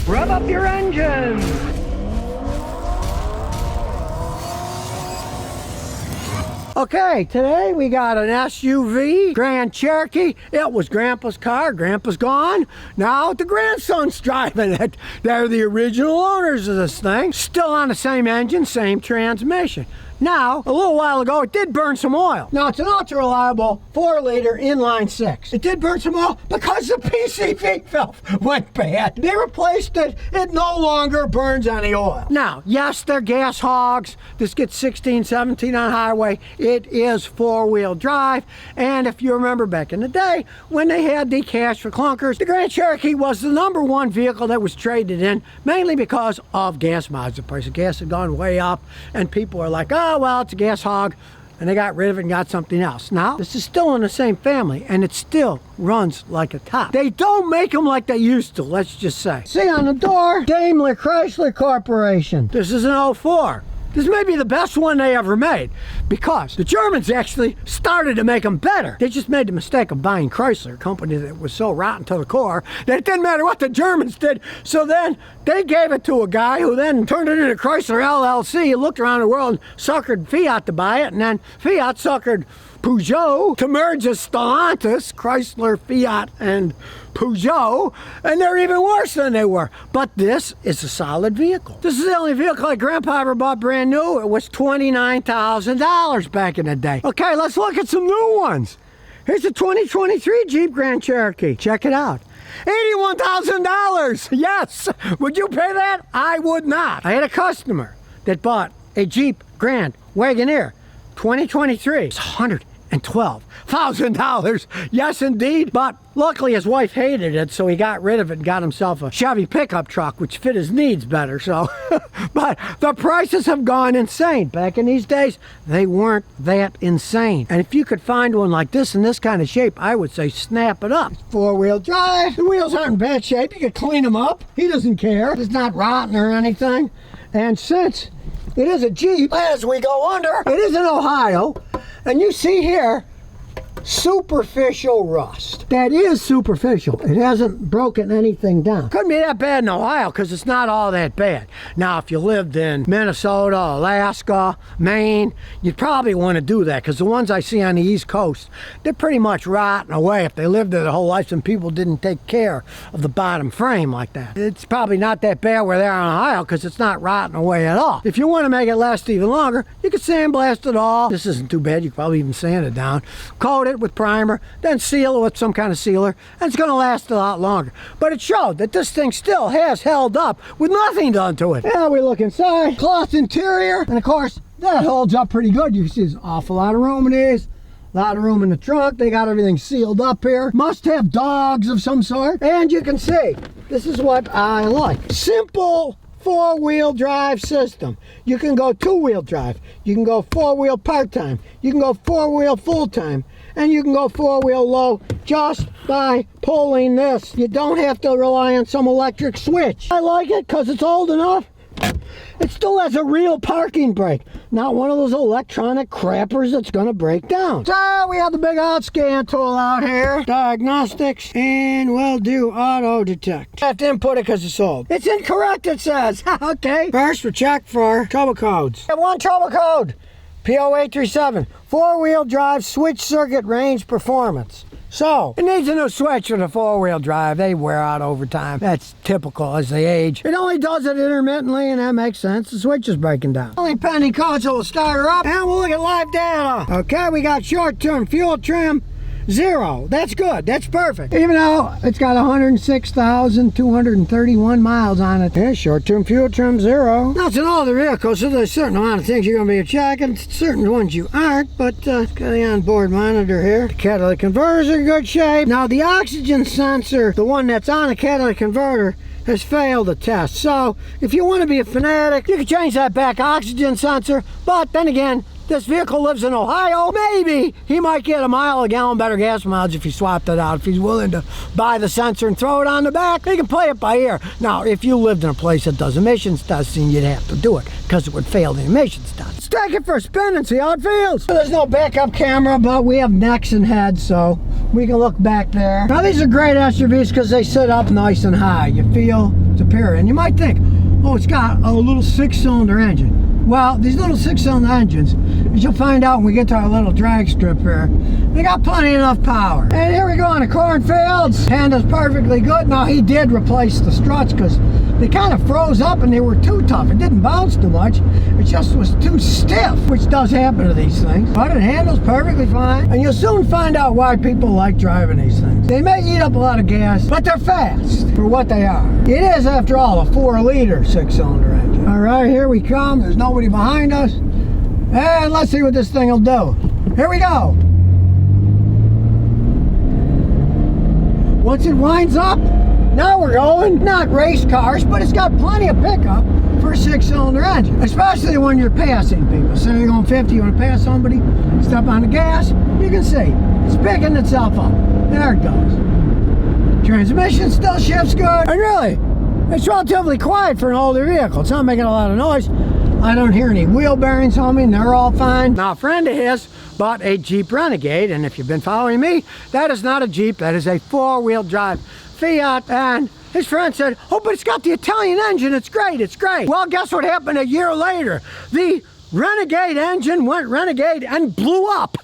Rev up your engines. Okay, today we got an SUV, Grand Cherokee. It was Grandpa's car. Grandpa's gone. Now the grandson's driving it. They're the original owners of this thing. Still on the same engine, same transmission. Now, a little while ago, it did burn some oil. Now, it's an ultra-reliable 4-liter inline 6. It did burn some oil because the PCV valve went bad. They replaced it. It no longer burns any oil. Now, yes, they're gas hogs. This gets 16, 17 on highway. It is 4-wheel drive. And if you remember back in the day, when they had the cash for clunkers, the Grand Cherokee was the #1 vehicle that was traded in, mainly because of gas mileage. The price of gas had gone way up, and people are like, oh, well, it's a gas hog, and they got rid of it and got something else. Now, this is still in the same family, and it still runs like a top. They don't make them like they used to, let's just say. See on the door, Daimler Chrysler Corporation. This is an 04. This may be the best one they ever made, because the Germans actually started to make them better. They just made the mistake of buying Chrysler, a company that was so rotten to the core that it didn't matter what the Germans did. So then they gave it to a guy who then turned it into Chrysler LLC. He looked around the world and suckered Fiat to buy it, and then Fiat suckered Peugeot to merge as Stellantis, Chrysler, Fiat, and Peugeot, and they're even worse than they were. But this is a solid vehicle. This is the only vehicle that Grandpa ever bought brand new. It was $29,000 back in the day. Okay, let's look at some new ones. Here's a 2023 Jeep Grand Cherokee. Check it out. $81,000. Yes. Would you pay that? I would not. I had a customer that bought a Jeep Grand Wagoneer 2023. It's $112,000. Yes, indeed. But luckily his wife hated it, so he got rid of it and got himself a Chevy pickup truck, which fit his needs better. So, but the prices have gone insane. Back in these days, they weren't that insane. And if you could find one like this in this kind of shape, I would say snap it up. It's 4-wheel drive. The wheels aren't in bad shape. You could clean them up. He doesn't care. It's not rotten or anything. And since it is a Jeep, as we go under, it is in Ohio. And you see here, superficial rust. That is superficial. It hasn't broken anything down. Couldn't be that bad in Ohio because it's not all that bad. Now, if you lived in Minnesota, Alaska, Maine, you'd probably want to do that, because the ones I see on the East Coast, they're pretty much rotting away if they lived there their whole life and people didn't take care of the bottom frame like that. It's probably not that bad where they are in Ohio because it's not rotting away at all. If you want to make it last even longer, you could sandblast it all. This isn't too bad. You could probably even sand it down. Coat it with primer, then seal it with some kind of sealer, and it's going to last a lot longer. But it showed that this thing still has held up with nothing done to it. Now we look inside, cloth interior, and of course that holds up pretty good. You can see there's an awful lot of room in these. A lot of room in the trunk. They got everything sealed up here. Must have dogs of some sort. And you can see, this is what I like. Simple 4-wheel drive system. You can go 2-wheel drive. You can go 4-wheel part-time. You can go 4-wheel full-time. And you can go 4-wheel low just by pulling this. You don't have to rely on some electric switch. I like it because it's old enough. It still has a real parking brake. Not one of those electronic crappers that's going to break down. So we have the big out scan tool out here. Diagnostics. And we'll do auto detect. I have to input it because it's old. It's incorrect, it says. Okay. First, we'll check for trouble codes. I have one trouble code. P0837. 4-wheel drive switch circuit range performance. So, it needs a new switch for the 4-wheel drive. They wear out over time. That's typical as they age. It only does it intermittently, and that makes sense. The switch is breaking down. Only pending code, so we'll start her up, and we'll look at live data. Okay, we got short-term fuel trim, 0. That's good. That's perfect. Even though it's got 106,231 miles on it. Yeah, short-term fuel trim, 0. Now, it's an older vehicle, so there's a certain amount of things you're going to be checking. Certain ones you aren't, but it's got the onboard monitor here. The catalytic converter's in good shape. Now, the oxygen sensor, the one that's on the catalytic converter, has failed the test. So, if you want to be a fanatic, you can change that back oxygen sensor, but then again, this vehicle lives in Ohio. Maybe he might get a mile a gallon better gas mileage if he swapped it out. If he's willing to buy the sensor and throw it on the back, he can play it by ear. Now, if you lived in a place that does emissions testing, you'd have to do it because it would fail the emissions test. Let's take it for a spin and see how it feels. There's no backup camera, but we have necks and heads, so we can look back there. Now, these are great SUVs because they sit up nice and high. You feel superior. And you might think, oh, it's got a little 6-cylinder engine. Well, these little 6-cylinder engines, as you'll find out when we get to our little drag strip here, they got plenty enough power. And here we go on the cornfields. Panda's perfectly good. Now, he did replace the struts because they kind of froze up and they were too tough. It didn't bounce too much. It just was too stiff, which does happen to these things. But it handles perfectly fine. And you'll soon find out why people like driving these things. They may eat up a lot of gas, but they're fast for what they are. It is, after all, a 4-liter 6-cylinder engine. All right, here we come. There's nobody behind us. And let's see what this thing will do. Here we go. Once it winds up, now we're going. Not race cars, but it's got plenty of pickup for a 6-cylinder engine, especially when you're passing people. Say you're going 50, you want to pass somebody, step on the gas, you can see it's picking itself up. There it goes. Transmission still shifts good. And really, it's relatively quiet for an older vehicle. It's not making a lot of noise. I don't hear any wheel bearings on me, and they're all fine. Now, a friend of his bought a Jeep Renegade, and if you've been following me, that is not a Jeep. That is a 4-wheel drive Fiat, and his friend said, oh, but it's got the Italian engine. It's great, it's great. Well, guess what happened a year later? The Renegade engine went renegade and blew up.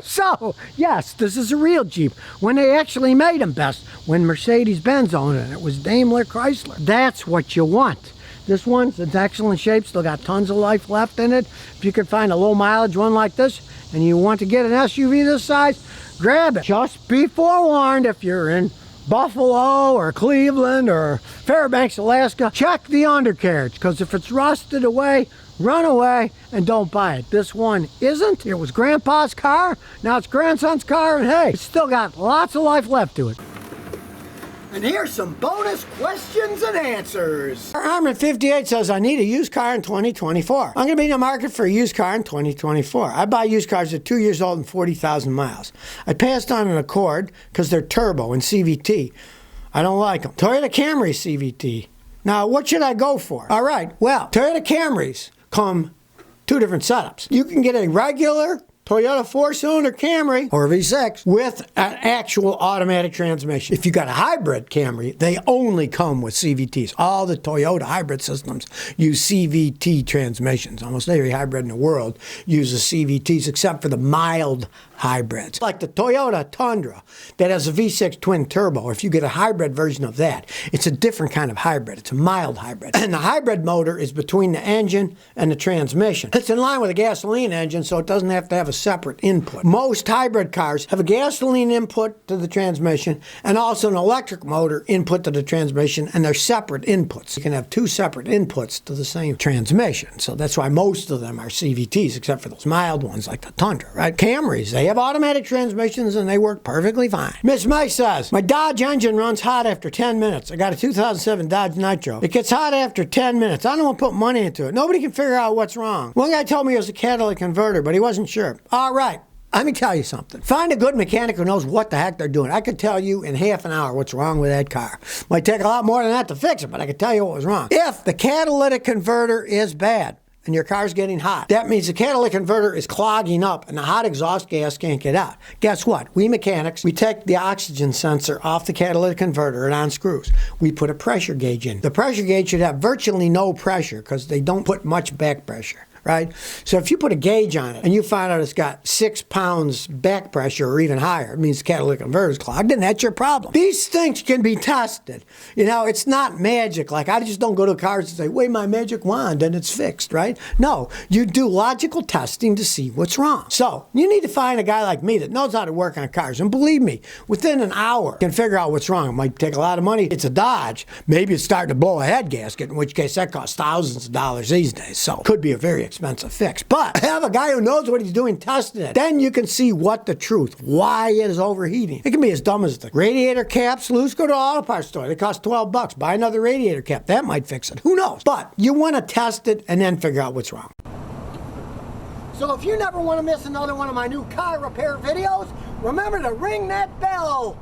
So, yes, this is a real Jeep. When they actually made them best, when Mercedes-Benz owned it, it was Daimler Chrysler. That's what you want. This one's in excellent shape, still got tons of life left in it. If you could find a low mileage one like this, and you want to get an SUV this size, grab it. Just be forewarned, if you're in Buffalo or Cleveland or Fairbanks, Alaska, check the undercarriage, because if it's rusted away, run away and don't buy it. This one isn't. It was Grandpa's car, now it's grandson's car, and hey, it's still got lots of life left to it. And here's some bonus questions and answers. Armin 58 says, I need a used car in 2024. I'm going to be in the market for a used car in 2024. I buy used cars at 2 years old and 40,000 miles. I passed on an Accord because they're turbo and CVT. I don't like them. Toyota Camry CVT. Now, what should I go for? All right, well, Toyota Camrys come 2 different setups. You can get a regular Toyota 4-cylinder Camry or V6 with an actual automatic transmission. If you got a hybrid Camry, they only come with CVTs. All the Toyota hybrid systems use CVT transmissions. Almost every hybrid in the world uses CVTs except for the mild hybrids. Like the Toyota Tundra that has a V6 twin turbo. If you get a hybrid version of that, it's a different kind of hybrid. It's a mild hybrid. And the hybrid motor is between the engine and the transmission. It's in line with a gasoline engine, so it doesn't have to have a separate input. Most hybrid cars have a gasoline input to the transmission and also an electric motor input to the transmission, and they're separate inputs. You can have 2 separate inputs to the same transmission. So that's why most of them are CVTs, except for those mild ones like the Tundra, right? Camrys, they have automatic transmissions and they work perfectly fine. Miss May says, my Dodge engine runs hot after 10 minutes. I got a 2007 Dodge Nitro. It gets hot after 10 minutes. I don't want to put money into it. Nobody can figure out what's wrong. One guy told me it was a catalytic converter, but he wasn't sure. All right. Let me tell you something. Find a good mechanic who knows what the heck they're doing. I could tell you in half an hour what's wrong with that car. Might take a lot more than that to fix it, but I could tell you what was wrong. If the catalytic converter is bad, and your car's getting hot, that means the catalytic converter is clogging up and the hot exhaust gas can't get out. Guess what? We mechanics, we take the oxygen sensor off the catalytic converter and unscrews. We put a pressure gauge in. The pressure gauge should have virtually no pressure because they don't put much back pressure. Right? So if you put a gauge on it and you find out it's got 6 pounds back pressure or even higher, it means the catalytic converter is clogged, and that's your problem. These things can be tested. You know, it's not magic. Like, I just don't go to cars and say, wave my magic wand and it's fixed, right? No, you do logical testing to see what's wrong. So you need to find a guy like me that knows how to work on cars. And believe me, within an hour, you can figure out what's wrong. It might take a lot of money. It's a Dodge. Maybe it's starting to blow a head gasket, in which case that costs thousands of dollars these days. So could be a very expensive fix. But have a guy who knows what he's doing testing it. Then you can see what the truth, why it is overheating. It can be as dumb as the radiator caps loose. Go to an auto parts store. They cost $12. Buy another radiator cap. That might fix it. Who knows? But you want to test it and then figure out what's wrong. So if you never want to miss another one of my new car repair videos, remember to ring that bell.